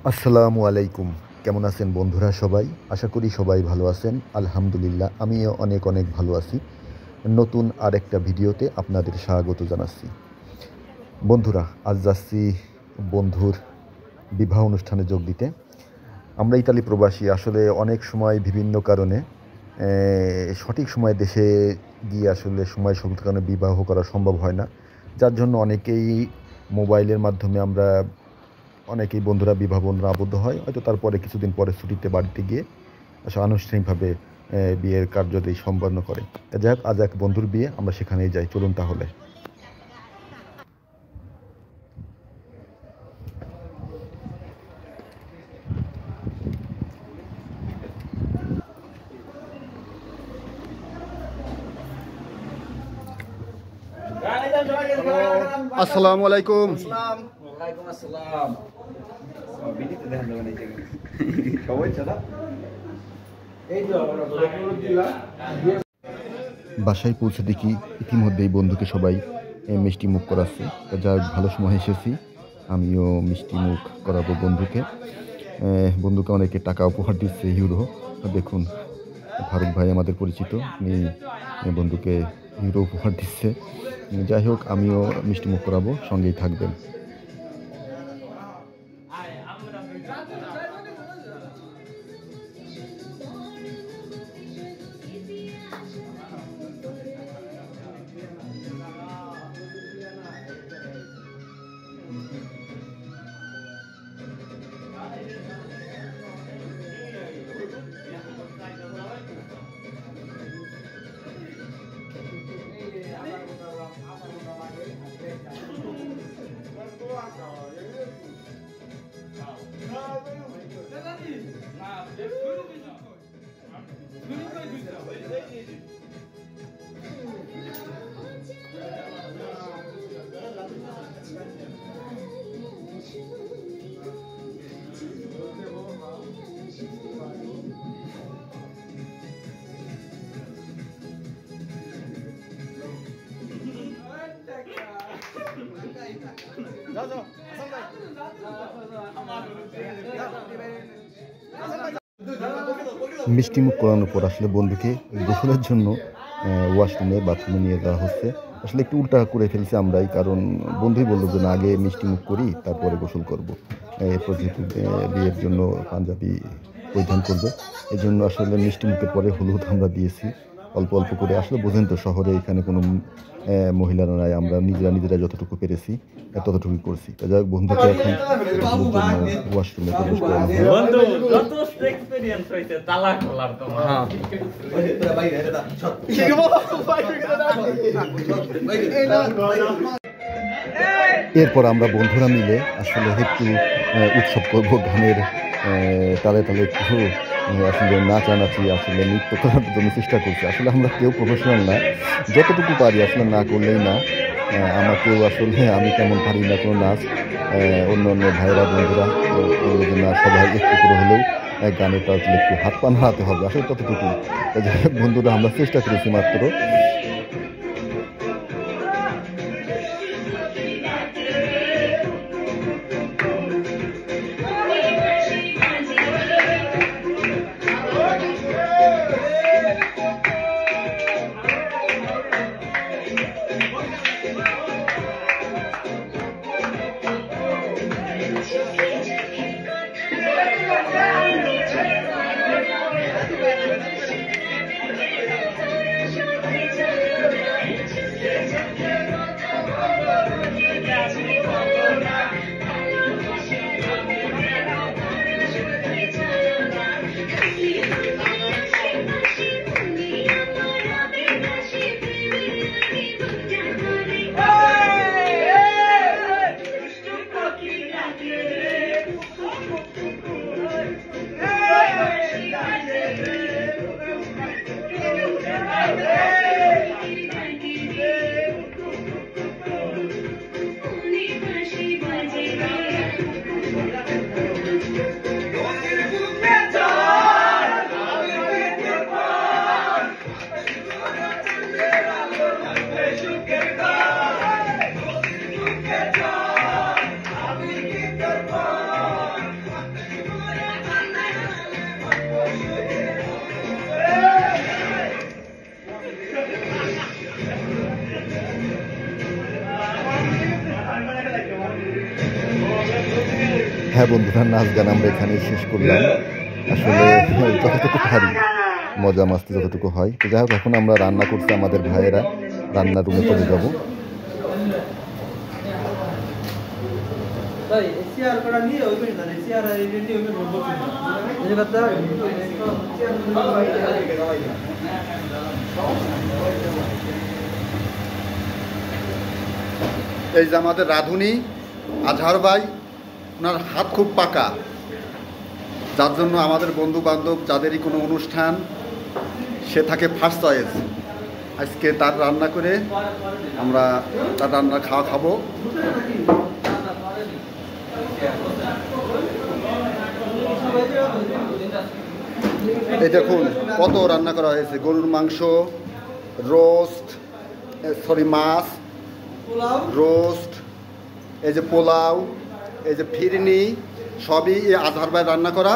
আসসালামু আলাইকুম। কেমন আছেন বন্ধুরা সবাই? আশা করি সবাই ভালো আছেন। আলহামদুলিল্লাহ আমিও অনেক অনেক ভালো আছি। নতুন আরেকটা ভিডিওতে আপনাদের স্বাগত জানাচ্ছি। বন্ধুরা আজ যাচ্ছি বন্ধুর বিবাহ অনুষ্ঠানে যোগ দিতে। আমরা ইতালি প্রবাসী, আসলে অনেক সময় বিভিন্ন কারণে সঠিক সময়ে দেশে গিয়ে আসলে সময় স্বল্পতার কারণে বিবাহ করা সম্ভব হয় না। যার জন্য অনেকেই মোবাইলের মাধ্যমে আমরা অনেকেই বন্ধুরা বিবাহ বন্ধনে আবদ্ধ হয়। হয়তো তারপরে কিছুদিন পরে ছুটিতে বাড়িতে গিয়ে আনুষ্ঠানিকভাবে বিয়ের কার্যটি সম্পন্ন করে। যাই হোক, আজ এক বন্ধুর বিয়ে, আমরা সেখানেই যাই। চলুন তাহলে। আসসালামু আলাইকুম। বাসায় পৌঁছে দেখি ইতিমধ্যেই বন্ধুকে সবাই মিষ্টি মুখ করাচ্ছে। যা ভালো সময় এসেছি, আমিও মিষ্টি মুখ করাবো বন্ধুকে। বন্ধুকে অনেকে টাকা উপহার দিচ্ছে, ইউরো। দেখুন, ফারুক ভাই আমাদের পরিচিত, উনি বন্ধুকে ইউরো উপহার দিচ্ছে। যাই হোক, আমিও মিষ্টি মুখ করাবো, সঙ্গেই থাকবেন। মিষ্টি মুখ করানোর পর আসলে বন্ধুকে গোসলের জন্য ওয়াশরুমে বাথরুমে নিয়ে যাওয়া হচ্ছে। আসলে একটু উল্টা করে ফেলছি আমরাই, কারণ বন্ধুই বললো যে না, আগে মিষ্টি মুখ করি তারপরে গোসল করবো। এরপর যেহেতু বিয়ের জন্য পাঞ্জাবি পরিধান করবে, এই জন্য আসলে মিষ্টি মুখের পরে হলুদ আমরা দিয়েছি অল্প অল্প করে। আসলে বোঝেন তো, শহরে এখানে কোনো মহিলারা নাই, আমরা নিজেরা যতটুকু পেরেছি ততটুকুই করছি। যাই হোক, বন্ধুকে এখন ওয়াশরুমে প্রবেশ করানো হয়। এরপর আমরা বন্ধুরা মিলে আসলে একটু উৎসব করবো, গানের তালে তালে একটু আসলে নাচানাচি, আসলে নৃত্য করার জন্য চেষ্টা করছি। আসলে আমরা কেউ প্রফেশনাল না, যতটুকু পারি আসলে না করলেই না। আমাকেও আসলে আমি তেমন পারি না কোনো নাচ। অন্য অন্য ভাইরা বন্ধুরা না, সবাই একটু করে হলেও গানের তালে একটু হাত পা নাড়াতে হবে, আসলে ততটুকু। বন্ধুরা আমরা চেষ্টা করেছি মাত্র। হ্যাঁ বন্ধুরা, নাচ গান আমরা এখানে শেষ করলাম। আসলে যতটুকু পারি মজা মাস্তি যতটুকু হয়। তো যাই হোক, এখন আমরা রান্না করছি, আমাদের ভাইয়েরা রান্নার রুমে চলে যাব। এই যে আমাদের রাঁধুনি আজহার ভাই, ওনার হাত খুব পাকা, যার জন্য আমাদের বন্ধু বান্ধব যাদেরই কোনো অনুষ্ঠান সে থাকে ফার্স্ট চয়েস। আজকে তার রান্না করে আমরা তার রান্না খাবো। এই দেখুন কত রান্না করা হয়েছে, গরুর মাংস, রোস্ট, মাছ, রোস্ট, এই যে পোলাও, এই যে ফিরনি, সবই এই আজহার ভাই রান্না করা।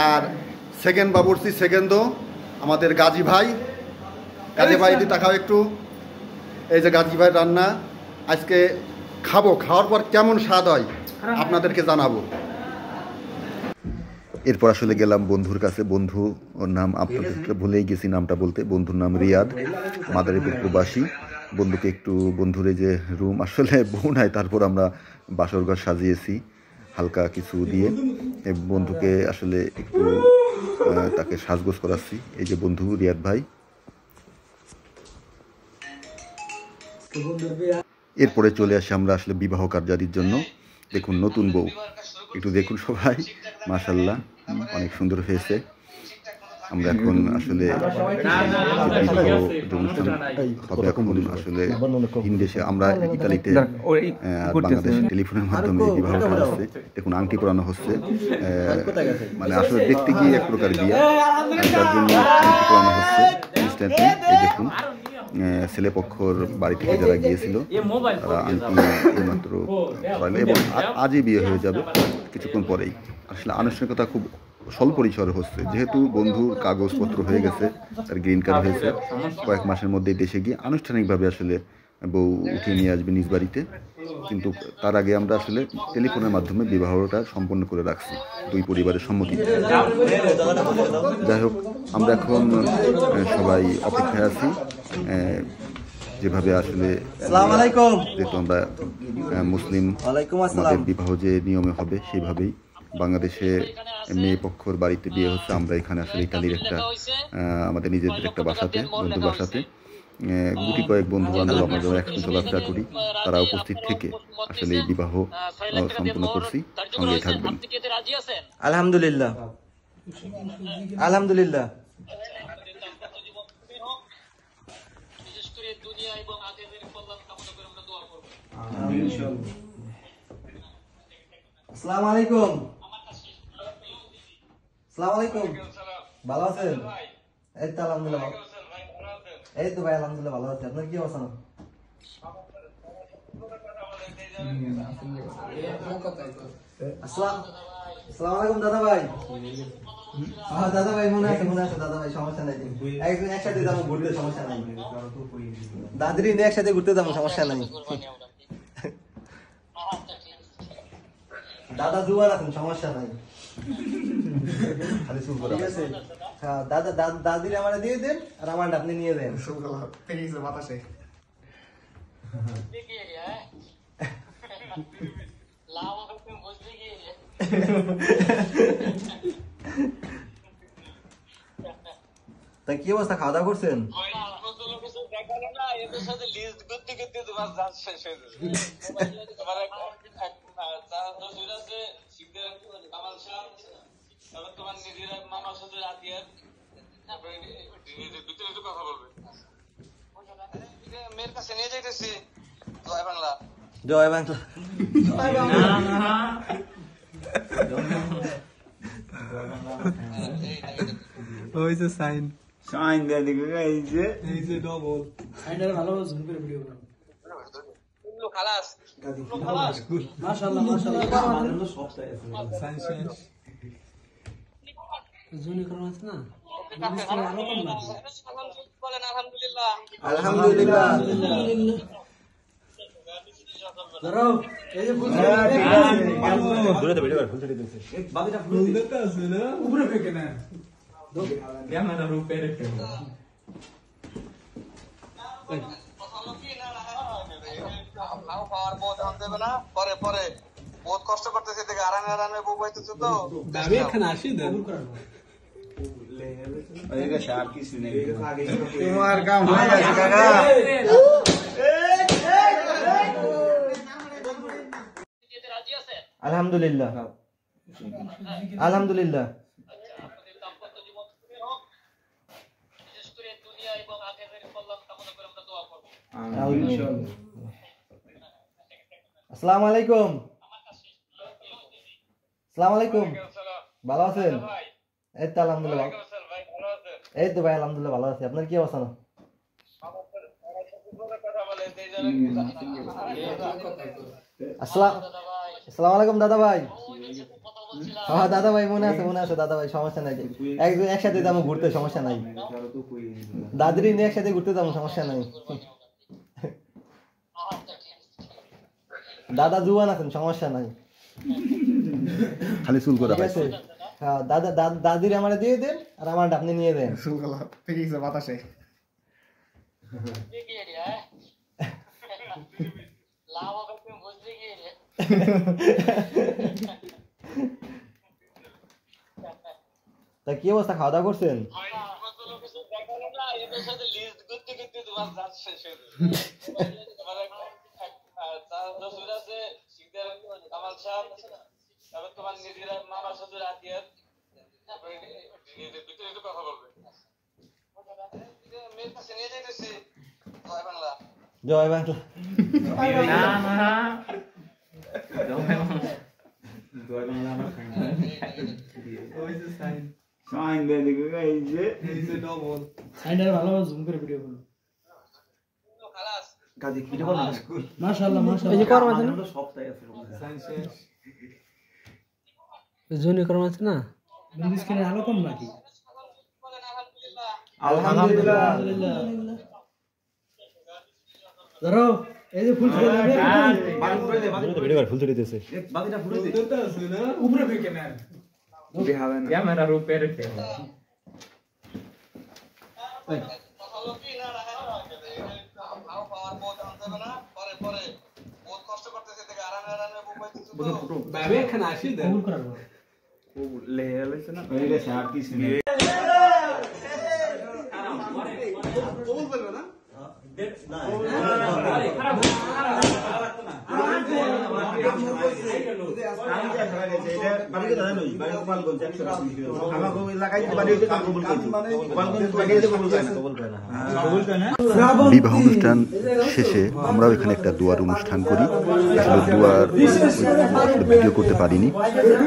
আর সেকেন্ড বাবুর্চি সেকেন্ড আমাদের গাজী ভাই। গাজী ভাই তুই তাকাও একটু। এই যে গাজী ভাই রান্না আজকে খাবো, খাওয়ার পর কেমন স্বাদ হয় আপনাদেরকে জানাবো। এরপর আসলে গেলাম বন্ধুর কাছে। বন্ধু, ওর নাম আপনাদেরকে ভুলেই গেছি নামটা বলতে। বন্ধুর নাম রিয়াদ, মাদারীপুর প্রবাসী। বন্ধুকে একটু, বন্ধুর এই যে রুম, আসলে বউ নাই, তারপর আমরা বাসরঘর সাজিয়েছি হালকা কিছু দিয়ে। বন্ধুকে আসলে একটু তাকে সাজগোজ করাচ্ছি। এই যে বন্ধু রিয়াদ ভাই। এরপরে চলে আসি আমরা আসলে বিবাহ কার্যাদির জন্য। দেখুন নতুন বউ, একটু দেখুন সবাই, মাশাআল্লাহ অনেক সুন্দর হয়েছে। আমরা এখন আসলে অনুষ্ঠান হবে এখন আসলে ভিনদেশে, আমরা ইতালিতে আর বাংলাদেশে টেলিফোনের মাধ্যমে বিবাহ করা হচ্ছে। দেখুন আংটি পরানো হচ্ছে, মানে আসলে দেখতে গিয়ে এক প্রকার বিয়ে, তার জন্য আংটি পরানো হচ্ছে ইনস্ট্যান্টলি। এই দেখুন ছেলেপক্ষর বাড়ি থেকে যারা গিয়েছিল তারা আংটি এইমাত্র পরাইলো এবং আজই বিয়ে হয়ে যাবে কিছুক্ষণ পরেই। আসলে আনুষ্ঠানিকতা খুব স্বল্প পরিসরে হচ্ছে, যেহেতু বন্ধুর কাগজপত্র হয়ে গেছে, তার গ্রিন কার্ড হয়েছে, কয়েক মাসের মধ্যেই দেশে গিয়ে আনুষ্ঠানিকভাবে আসলে বউ উঠিয়ে নিয়ে আসবে নিজ বাড়িতে। কিন্তু তার আগে আমরা আসলে টেলিফোনের মাধ্যমে বিবাহটা সম্পন্ন করে রাখছি দুই পরিবারের সম্মতি। যাই হোক, আমরা এখন সবাই অপেক্ষায় আছি, যেভাবে আসলে যেহেতু আমরা মুসলিম, আমাদের বিবাহ যে নিয়মে হবে সেইভাবেই বাংলাদেশে মেয়ে পক্ষর বাড়িতে বিয়ে হচ্ছে। আমরা এখানে আসলে ইতালির একটা আমাদের নিজেদের একটা বাসাতে, বন্ধুর বাসাতে গুটি কয়েক বন্ধু বান্ধব আমরা যারা একসঙ্গে চলাফেরা করি, তারা উপস্থিত থেকে আসলে এই বিবাহ সম্পূর্ণ করছি। সঙ্গেই থাকবেন। আলহামদুলিল্লাহ, আলহামদুলিল্লাহ। আসসালামু আলাইকুম। আসসালামু আলাইকুম, ভালো আছেন? এই তো আলহামদুলিল্লাহ, এই তো ভাই আলহামদুলিল্লাহ ভালো আছি। আপনার কি অবস্থা? আসসালামু আলাইকুম দাদা ভাই। দাদা ভাই মনে আছে, মনে আছে দাদা ভাই, সমস্যা নাই, একসাথে যাবো ঘুরতে, সমস্যা নাই। দাদির নিয়ে একসাথে ঘুরতে যাবো, সমস্যা নাই। দাদা জুয়ার আছেন, সমস্যা নাই। ঠিক আছে, হ্যাঁ দাদা দাদির আমার দিয়ে দেন আর আমার আপনি নিয়ে দেন। বাতাসে তা কি অবস্থা, খাওয়া দাওয়া করছেন? মেয়ের কাছে নিয়ে যাইতেছি জয় বাংলা, জয় বাংলা। ওই যে সাইন সাইন দেয়া দিকে, এই যে ডবল সাইনটা ভালো জুম করে ভিডিও করো। কুল্লু খালাস, কুল্লু খালাস, মাশাআল্লাহ মাশাআল্লাহ, আমাদের সব চাই আছে। সাইন শেষ জুনি করো আছে না, আলহামদুলিল্লাহ, আলহামদুলিল্লাহ। ধরো এই যে ফুল দূরে তো ভিডিও ফুল ছেড়ে দিয়েছে বাকিটা ফুল দিতে আছে না উপরে ফেকে না ক্যামেরা রূপে রেখে খাওয়ার বহুত আনতে হবে না পরে পরে বহুত কষ্ট করতেছে দেখে আরামে আরামে বউ পাইতেছে তো আমি এখানে আসি দেন তোমার কাম হয়ে গেছে কাকা আলহামদুলিল্লাহ আলহামদুলিল্লাহ আসসালামু আলাইকুম আসসালামু আলাইকুম ভালো আছেন এই তো আলহামদুলিল্লাহ এই তো ভাই আলহামদুলিল্লাহ ভালো আছি আপনার কি অবস্থা না আসসালামু আলাইকুম দাদা ভাই হ্যাঁ দাদা ভাই মনে আছে দাদা ভাই সমস্যা নাই একজন একসাথে যাবো ঘুরতে সমস্যা নাই দাদরি নিয়ে একসাথে ঘুরতে যাবো সমস্যা নাই দাদা জুয়ান আছেন সমস্যা নাই খালি চুল করে ঠিক আছে হ্যাঁ দাদা দাদির আমার দিয়ে দেন আর আমার আপনি নিয়ে দেন বাতাসে তা কি অবস্থা খাওয়া দাওয়া করছেন তোমার নিজের মামার সাথে রাতিয়ে ভিতরে একটু কথা বলবে মেয়ের কাছে নিয়ে যাইতেছি জয় বাংলা জয় বাংলা সাইন্ডার ভালো জুম করে ভিডিও করুন গাজি ভিডিও করুন মাশাআল্লাহ এই যে করম আছে না সবটাই আছে জুনি করম আছে না বিন্দিস করে আলো কম নাকি আলহামদুলিল্লাহ ধরো এই যে ফুল ছেড়ে দেবে ভিডিও ফুল ছেড়ে দিয়েছে বাকিটা ফুল দিতে আছে না উপরে ফেকে না ক্যামেরা রূপে রেখে পরে পরে বহুত কষ্ট করতেছে দেখে আরামে আরামে বউ পাইতেছে তো আমি এখানে আসি দেন কবুল করাবো বিবাহ অনুষ্ঠান শেষে আমরাও এখানে একটা দোয়ার অনুষ্ঠান করি আসলে দোয়ার ভিডিও করতে পারিনি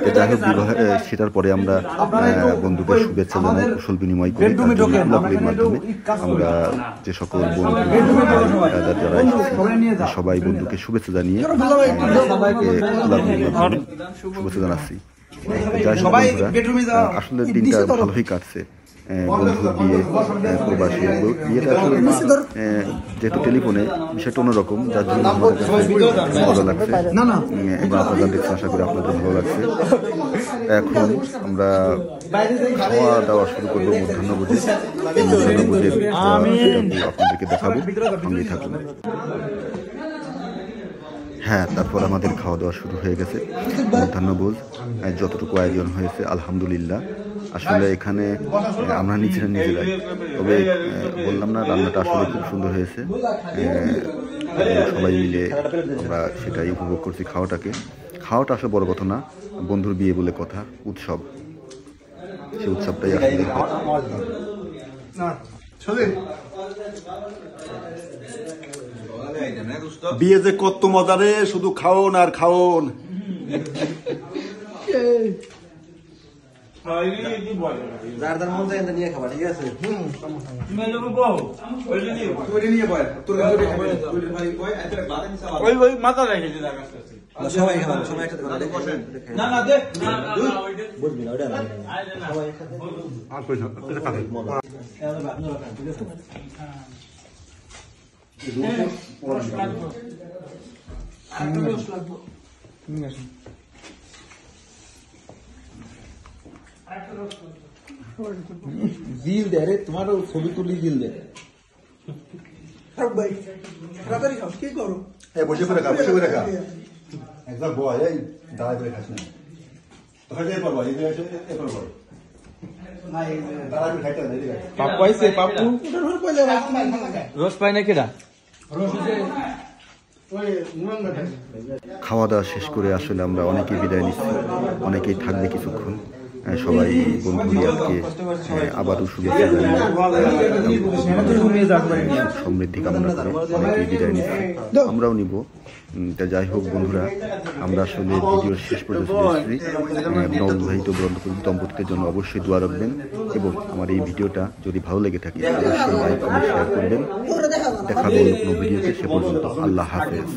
তো যাই হোক বিবাহ সেটার পরে আমরা বন্ধুদের শুভেচ্ছা জানাই কুশল বিনিময় করি গোলাপলির মাধ্যমে আমরা যে সকল বন্ধু যারা এসেছি সবাই বন্ধুকে শুভেচ্ছা জানিয়ে গোলাপলির মাধ্যমে শুভেচ্ছা জানাচ্ছি যাই হোক বন্ধুরা আসলে দিনটা ভালোই কাটছে বন্ধুর বিয়ে প্রবাসী বিয়েটা আসলে যেহেতু টেলিফোনে বিষয়টা অন্যরকম যার জন্য আমাদের কাছে ভালো লাগছে এবং আপনারা দেখতে আশা করি আপনাদের ভালো লাগছে এখন আমরা খাওয়া দাওয়া শুরু করবো মধ্যাহ্নভোজে এই মধ্যাহ্নভোজের আপনাদেরকে দেখাবো সঙ্গেই থাকুন। হ্যাঁ তারপর আমাদের খাওয়া দাওয়া শুরু হয়ে গেছে মধ্যাহ্নভোজ যতটুকু আয়োজন হয়েছে আলহামদুলিল্লাহ। আসলে এখানে আমরা নিজেরাই তবে বললাম না রান্নাটা আসলে খুব সুন্দর হয়েছে সবাই মিলে আমরা সেটাই উপভোগ করছি খাওয়াটা আসলে বড় কথা না বন্ধুর বিয়ে বলে কথা উৎসব সেই উৎসবটাই আসলে বিয়ে যে কত মজা রে শুধু খাওন আর খাওন যার মন চাই নিয়ে খাবা ঠিক আছে মাথা রেখে সবাই খাবেন সবাই একসাথে না না দেখ বুঝবি না ওটা সবাই একসাথে জিল দে রে, তোমারও ছবি তুলি জিল দে। বসে করে খা, বসে করে খা। একদম বয়, এই দাঁড়ায় করে খাস না। তোকে এরপর বয়, এরপর বয়। দাঁড়ায় করে খাইতে হবে, এদিকে আয়। পাপ্পু আইছে, পাপ্পু রস পাই না কেডা? খাওয়া দাওয়া শেষ করে আসলে আমরা অনেকেই বিদায় নিচ্ছি, অনেকেই থাকবে কিছুক্ষণ। সবাই বন্ধুরিয়াকে আবারও শুভেচ্ছা জানিয়ে সমৃদ্ধি কামনা করে অনেকেই বিদায় নিচ্ছি, আমরাও নিব। তা যাই হোক বন্ধুরা, আমরা আসলে ভিডিওর শেষ পর্যন্ত চলে এসেছি। নববিবাহিত দম্পতিদের জন্য অবশ্যই দোয়া রাখবেন এবং আমার এই ভিডিওটা যদি ভালো লেগে থাকে অবশ্যই লাইক কমেন্ট শেয়ার করবেন। দেখা হবে অন্য কোনো ভিডিওতে, সে পর্যন্ত আল্লাহ হাফেজ।